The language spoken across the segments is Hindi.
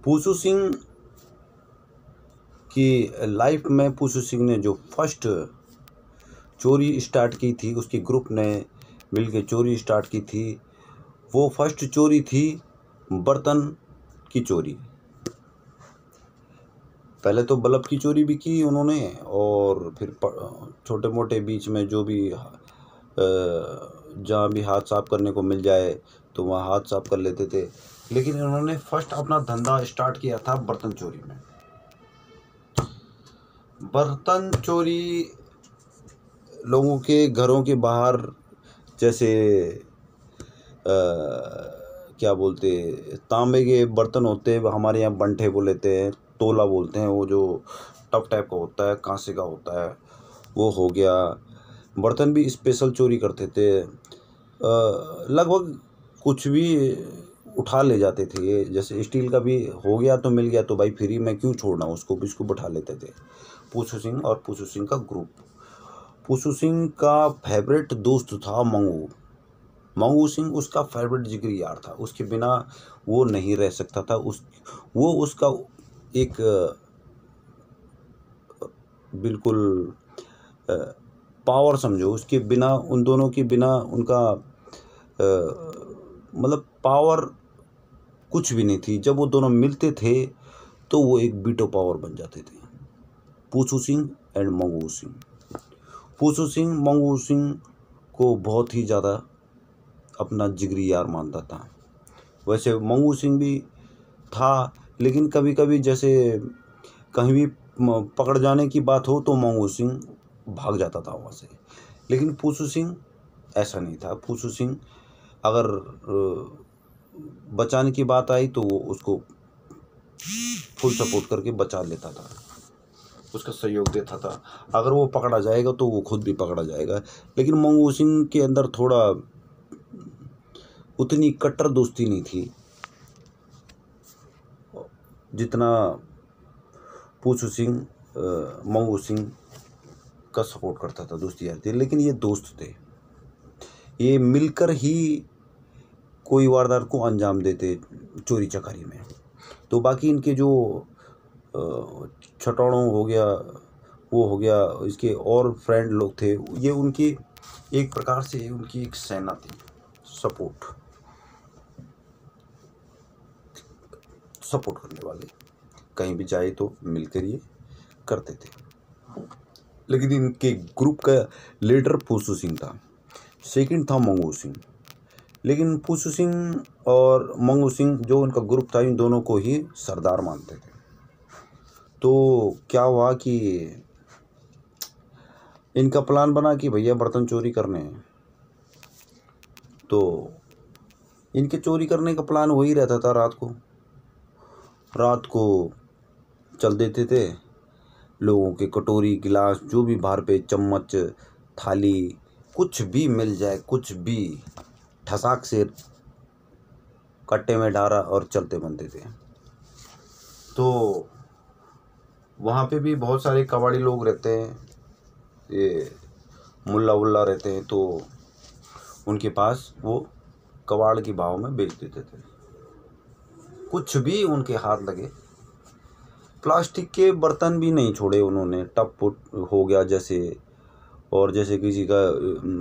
पूछू सिंह की लाइफ में पूछू सिंह ने जो फर्स्ट चोरी स्टार्ट की थी, उसके ग्रुप ने मिलकर चोरी स्टार्ट की थी। वो फर्स्ट चोरी थी बर्तन की चोरी। पहले तो बल्ब की चोरी भी की उन्होंने, और फिर छोटे मोटे बीच में जो भी जहाँ भी हाथ साफ करने को मिल जाए तो वहाँ हाथ साफ कर लेते थे। लेकिन इन्होंने फर्स्ट अपना धंधा स्टार्ट किया था बर्तन चोरी में। बर्तन चोरी लोगों के घरों के बाहर, जैसे क्या बोलते, तांबे के बर्तन होते हैं, हमारे यहाँ बंठे बोलते हैं, तोला बोलते हैं, वो जो टप टाइप का होता है, कांसे का होता है, वो हो गया। बर्तन भी स्पेशल चोरी करते थे। लगभग कुछ भी उठा ले जाते थे ये। जैसे स्टील का भी हो गया तो मिल गया तो भाई फ्री में क्यों छोड़ना, उसको भी इसको बैठा लेते थे। पूछू सिंह और पूछू सिंह का ग्रुप। पूछू सिंह का फेवरेट दोस्त था मंगू। मंगू सिंह उसका फेवरेट जिगरी यार था, उसके बिना वो नहीं रह सकता था। वो उसका एक बिल्कुल पावर समझो, उसके बिना, उन दोनों के बिना उनका मतलब पावर कुछ भी नहीं थी। जब वो दोनों मिलते थे तो वो एक बीटो पावर बन जाते थे, पूछू सिंह एंड मंगू सिंह। पूछू सिंह मंगू सिंह को बहुत ही ज़्यादा अपना जिगरी यार मानता था। वैसे मंगू सिंह भी था, लेकिन कभी कभी जैसे कहीं भी पकड़ जाने की बात हो तो मंगू सिंह भाग जाता था वहाँ से। लेकिन पूछू सिंह ऐसा नहीं था। पूछू सिंह अगर बचाने की बात आई तो वो उसको फुल सपोर्ट करके बचा लेता था, उसका सहयोग देता था। अगर वो पकड़ा जाएगा तो वो खुद भी पकड़ा जाएगा। लेकिन मंगू सिंह के अंदर थोड़ा उतनी कट्टर दोस्ती नहीं थी जितना पूछू सिंह मंगू सिंह का सपोर्ट करता था, दोस्ती यार थी। लेकिन ये दोस्त थे, ये मिलकर ही कोई वारदात को अंजाम देते चोरी चकारी में। तो बाकी इनके जो छटौड़ों हो गया, वो हो गया, इसके और फ्रेंड लोग थे, ये उनकी एक प्रकार से उनकी एक सेना थी, सपोर्ट करने वाले। कहीं भी जाए तो मिलकर ये करते थे। लेकिन इनके ग्रुप का लीडर पूछू सिंह था, सेकंड था मंगू सिंह। लेकिन पूछू सिंह और मंगू सिंह जो उनका ग्रुप था, इन दोनों को ही सरदार मानते थे। तो क्या हुआ कि इनका प्लान बना कि भैया बर्तन चोरी करने हैं। तो इनके चोरी करने का प्लान वही रहता था, रात को चल देते थे। लोगों के कटोरी गिलास जो भी बाहर पे, चम्मच थाली कुछ भी मिल जाए, कुछ भी ठसाक से कट्टे में डाला और चलते बनते थे। तो वहाँ पे भी बहुत सारे कबाड़ी लोग रहते हैं, ये मुल्ला वुल्ला रहते हैं, तो उनके पास वो कबाड़ की भाव में बेच देते थे। कुछ भी उनके हाथ लगे। प्लास्टिक के बर्तन भी नहीं छोड़े उन्होंने, टप पुट हो गया जैसे, और जैसे किसी का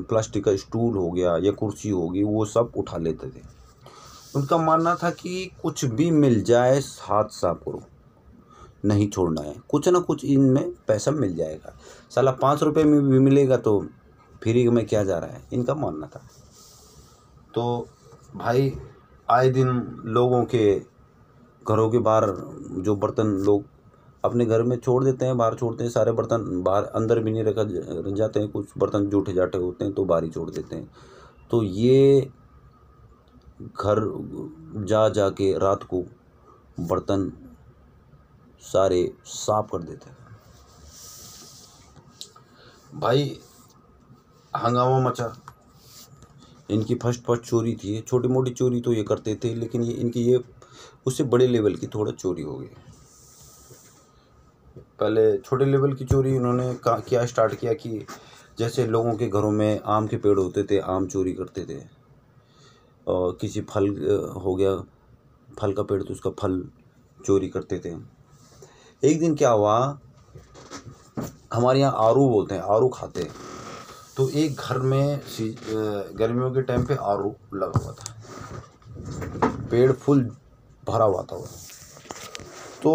प्लास्टिक का स्टूल हो गया या कुर्सी होगी, वो सब उठा लेते थे। उनका मानना था कि कुछ भी मिल जाए हाथ साफ करो, नहीं छोड़ना है, कुछ ना कुछ इनमें पैसा मिल जाएगा। साला 5 रुपये में भी मिलेगा तो फ्री में क्या जा रहा है, इनका मानना था। तो भाई आए दिन लोगों के घरों के बाहर जो बर्तन लोग अपने घर में छोड़ देते हैं, बाहर छोड़ते हैं, सारे बर्तन बाहर, अंदर भी नहीं रखा जाते हैं। कुछ बर्तन जूठे जाटे होते हैं तो बाहर ही छोड़ देते हैं। तो ये घर जा के रात को बर्तन सारे साफ कर देते हैं। भाई हंगामा मचा। इनकी फर्स्ट चोरी थी, छोटी मोटी चोरी तो ये करते थे, लेकिन ये उससे बड़े लेवल की थोड़ा चोरी हो गई। पहले छोटे लेवल की चोरी उन्होंने क्या स्टार्ट किया कि जैसे लोगों के घरों में आम के पेड़ होते थे, आम चोरी करते थे। और किसी फल हो गया, फल का पेड़, तो उसका फल चोरी करते थे। एक दिन क्या हुआ, हमारे यहाँ आरू बोलते हैं, आरू खाते हैं। तो एक घर में गर्मियों के टाइम पे आरू लगा हुआ था, पेड़ फुल भरा हुआ था वो। तो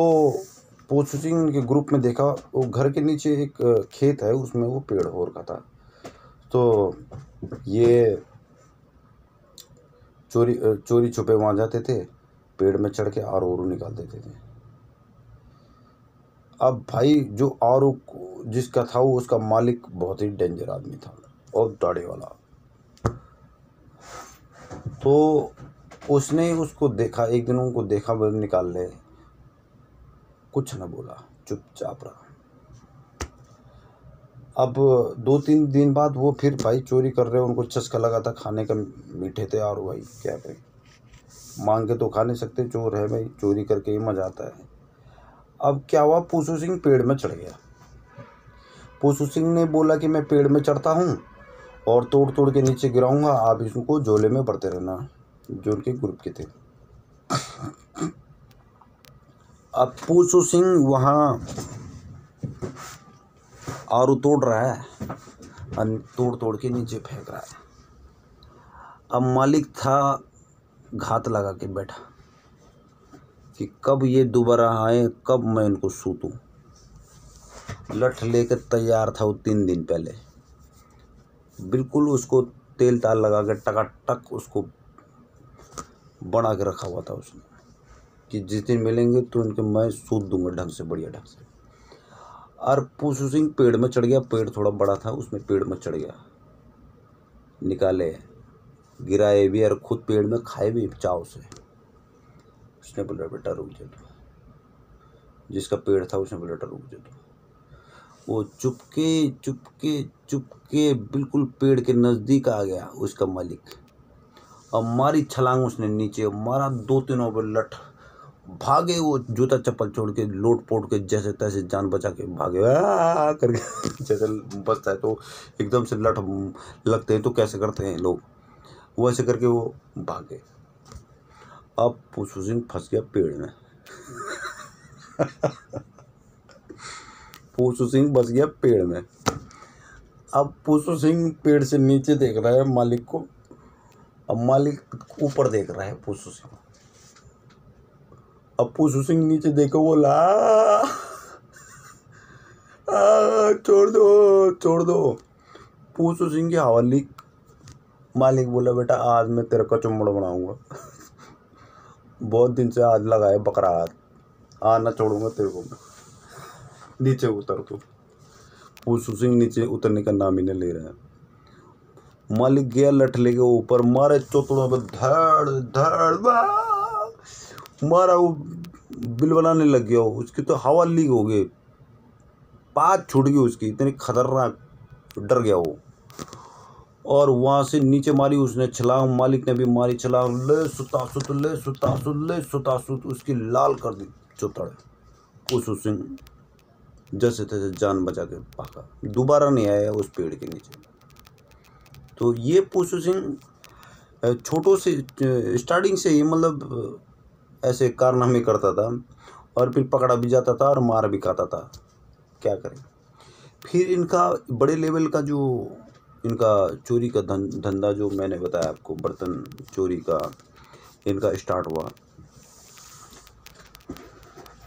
प्रोसेसिंग के ग्रुप में देखा, वो घर के नीचे एक खेत है, उसमें वो पेड़ हो रखा था। तो ये चोरी छुपे वहाँ जाते थे, पेड़ में चढ़ के आरू निकाल देते थे। अब भाई जो आरू जिसका था वो, उसका मालिक बहुत ही डेंजर आदमी था और दाढ़ी वाला। तो उसने उसको देखा, एक दिन उनको देखा वो निकाल ले, कुछ न बोला, चुपचाप रहा। अब 2-3 दिन बाद वो फिर भाई चोरी कर रहे, उनको चस्का लगा था खाने का, मीठे थे आरू भाई, क्या करें, मांग के तो खा नहीं सकते, चोर है भाई, चोरी करके ही मजा आता है। अब क्या हुआ, पूछू सिंह पेड़ में चढ़ गया। पूछू सिंह ने बोला कि मैं पेड़ में चढ़ता हूँ और तोड़ तोड़ के नीचे गिराऊंगा, आप इसको झोले में भरते रहना, जो उनके ग्रुप के थे। अब पूछू सिंह वहाँ आरू तोड़ रहा है और तोड़ तोड़ के नीचे फेंक रहा है। अब मालिक था घात लगा के बैठा कि कब ये दोबारा आए, कब मैं इनको सूतूं। लठ लेकर तैयार था वो 3 दिन पहले, बिल्कुल उसको तेल ताल लगा के टकाटक उसको बना के रखा हुआ था उसने, कि जिस दिन मिलेंगे तो इनके मैं सूत दूंगा ढंग से, बढ़िया ढंग से। और पूछू सिंह पेड़ में चढ़ गया, पेड़ थोड़ा बड़ा था, उसमें पेड़ में चढ़ गया, निकाले, गिराए भी और खुद पेड़ में खाए भी चाव से। उसने बोला बेटा रुक जा तू, जिसका पेड़ था उसने बोला बेटा रुक जा तू। वो चुपके चुपके चुपके बिल्कुल पेड़ के नज़दीक आ गया उसका मालिक, और मारी छलांग उसने नीचे, मारा 2-3 ओवर लठ, भागे वो जूता चप्पल छोड़ के, लोट पोट के, जैसे तैसे जान बचा के भागे करके जैसे बचता है तो एकदम से लठ लगते हैं तो कैसे करते हैं लोग, वो ऐसे करके वो भागे। अब पूछू सिंह फंस गया पेड़ में पूछू सिंह बच गया पेड़ में। अब पूछू सिंह पेड़ से नीचे देख रहा है मालिक को, अब मालिक ऊपर देख रहा है पूछू सिंह। अब पूछू सिंह नीचे देखो, बोला छोड़ दो छोड़ दो। पूछू सिंह की हवाली मालिक बोला बेटा आज मैं तेरा कचुम्बड़ बनाऊंगा बहुत दिन से आज लगा है बकरा हाथ, ना छोड़ूंगा तेरे को मैं, नीचे उतर तू। पूछू सिंह नीचे उतरने का नाम ही नहीं ले रहा है। मालिक गया लठ लेके ऊपर, मारे चौतड़ों में धड़ धड़ मारा, वो बिल बनाने लग गया, उसकी तो हवा लीक हो गई, पाँच छूट गई उसकी, इतनी खतरनाक, डर गया वो। और वहाँ से नीचे मारी उसने छलांग, मालिक ने भी मारी छलांग, ले सुतासुत ले सुतासुत ले सुतासुत, उसकी लाल कर दी चौतड़। पूछू सिंह जैसे तैसे जान बचा के भागा, दोबारा नहीं आया उस पेड़ के नीचे। तो ये पूछू सिंह छोटों से स्टार्टिंग से ही मतलब ऐसे कारनामे करता था, और फिर पकड़ा भी जाता था और मार भी खाता था, क्या करें। फिर इनका बड़े लेवल का जो इनका चोरी का धंधा जो मैंने बताया आपको, बर्तन चोरी का इनका स्टार्ट हुआ।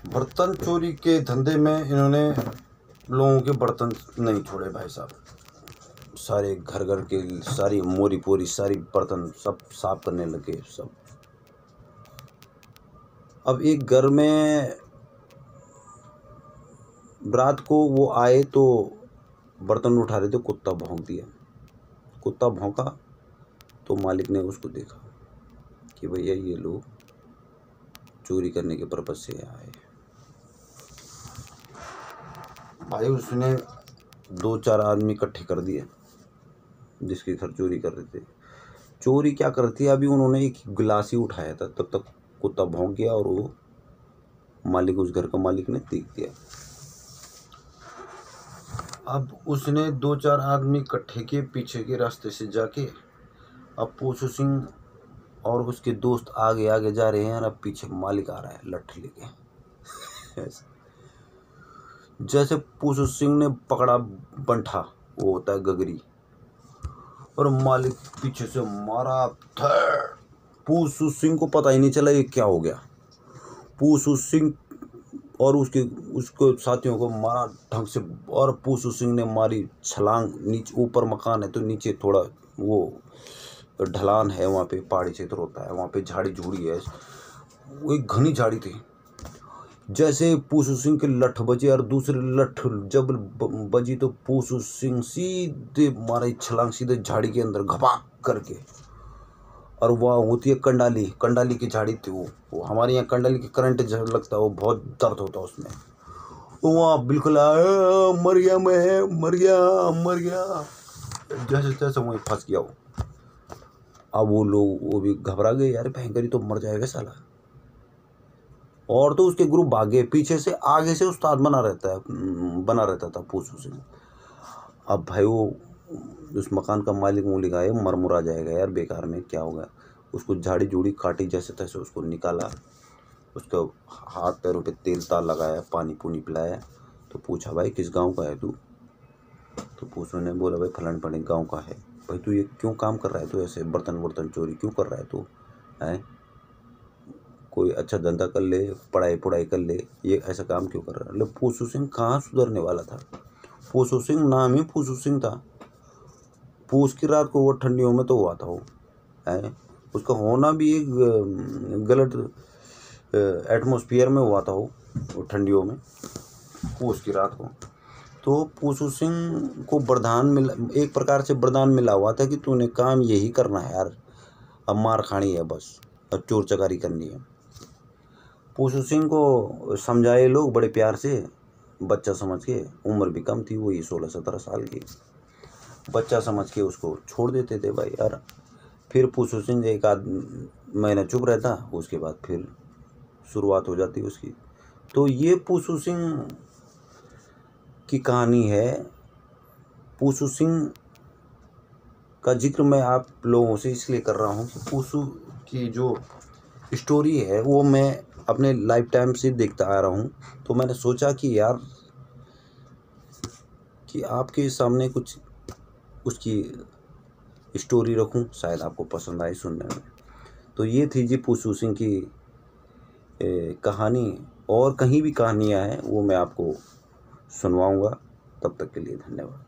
बर्तन चोरी के धंधे में इन्होंने लोगों के बर्तन नहीं छोड़े भाई साहब, सारे घर घर के सारी मोरी पोरी सारी बर्तन सब साफ करने लगे सब। अब एक घर में रात को वो आए तो बर्तन उठा रहे थे, कुत्ता भौंक दिया, कुत्ता भौंका तो मालिक ने उसको देखा कि भैया ये लोग चोरी करने के पर्पज से आए। भाई उसने 2-4 आदमी इकट्ठे कर दिए जिसके घर चोरी कर रहे थे। चोरी क्या करती है, अभी उन्होंने एक गिलास ही उठाया था, तब तक कुत्ता भौंक गया और वो मालिक, उस घर का मालिक ने देख दिया। अब उसने 2-4 आदमी इकट्ठे किए पीछे के रास्ते से जाके। अब पूछू सिंह और उसके दोस्त आगे आगे जा रहे हैं और अब पीछे मालिक आ रहा है लठ लेके। जैसे पूसू सिंह ने पकड़ा बंठा, वो होता है गगरी, और मालिक पीछे से मारा। पूसू सिंह को पता ही नहीं चला ये क्या हो गया। पूसू सिंह और उसके साथियों को मारा ढंग से, और पूसू सिंह ने मारी छलांग। नीचे ऊपर मकान है तो नीचे थोड़ा वो ढलान है, वहाँ पे पहाड़ी क्षेत्र होता है, वहाँ पे झाड़ी झूड़ी है, वो एक घनी झाड़ी थी। जैसे पूसू सिंह के लठ बजे और दूसरे लठ जब बजी तो पूसू सिंह सीधे मारे छलांग, सीधे झाड़ी के अंदर घपाक करके। और वह होती है कंडाली, कंडाली की झाड़ी थी वो हमारे यहाँ कंडाली की करंट लगता है, वो बहुत दर्द होता है उसमें। वहाँ बिल्कुल मर गया, मैं मर गया, मर गया, जैसे तैसे वहीं फंस गया वो। अब वो लोग वो भी घबरा गए, यार भयंकर तो मर जाएगा साला। और तो उसके ग्रुप भागे पीछे से, आगे से उस्ताद बना रहता था पूसू सिंह। अब भाई वो उस मकान का मालिक मूलिक आए, मरमुरा जाएगा यार बेकार में, क्या होगा। उसको झाड़ी जूड़ी काटी, जैसे तैसे उसको निकाला, उसके हाथ पैरों पे तेल ताल लगाया, पानी पूनी पिलाया। तो पूछा भाई किस गांव का है तू? तो पूछू ने बोला भाई फलाने फलाने गांव का है। भाई तू ये क्यों काम कर रहा है, तू ऐसे बर्तन वर्तन चोरी क्यों कर रहा है तू? है कोई अच्छा धंधा कर ले, पढ़ाई पढ़ाई कर ले, ये ऐसा काम क्यों कर रहा है? पूसू सिंह कहाँ सुधरने वाला था। पूसू सिंह नाम ही पूसू सिंह था। पूस की रात को वो ठंडियों में तो हुआ था वो है, उसका होना भी एक गलत एटमॉस्फेयर में हुआ था वो ठंडियों में, पूस की रात को। तो पूसू सिंह को वरदान मिला, एक प्रकार से वरदान मिला हुआ था कि तूने काम यही करना है यार, अब मार खानी है बस, अब चोर चकारी करनी है। पूसू सिंह को समझाए लोग बड़े प्यार से, बच्चा समझ के, उम्र भी कम थी, वही 16-17 साल की, बच्चा समझ के उसको छोड़ देते थे भाई यार। फिर पूसू सिंह एक आध महीना चुप रहता, उसके बाद फिर शुरुआत हो जाती उसकी। तो ये पूसू सिंह की कहानी है। पूसू सिंह का जिक्र मैं आप लोगों से इसलिए कर रहा हूँ कि पूसू की जो स्टोरी है वो मैं अपने लाइफ टाइम से देखता आ रहा हूँ। तो मैंने सोचा कि यार कि आपके सामने कुछ उसकी स्टोरी रखूं, शायद आपको पसंद आए सुनने में। तो ये थी जी पूसू सिंह की कहानी। और कहीं भी कहानियाँ हैं वो मैं आपको सुनवाऊंगा। तब तक के लिए धन्यवाद।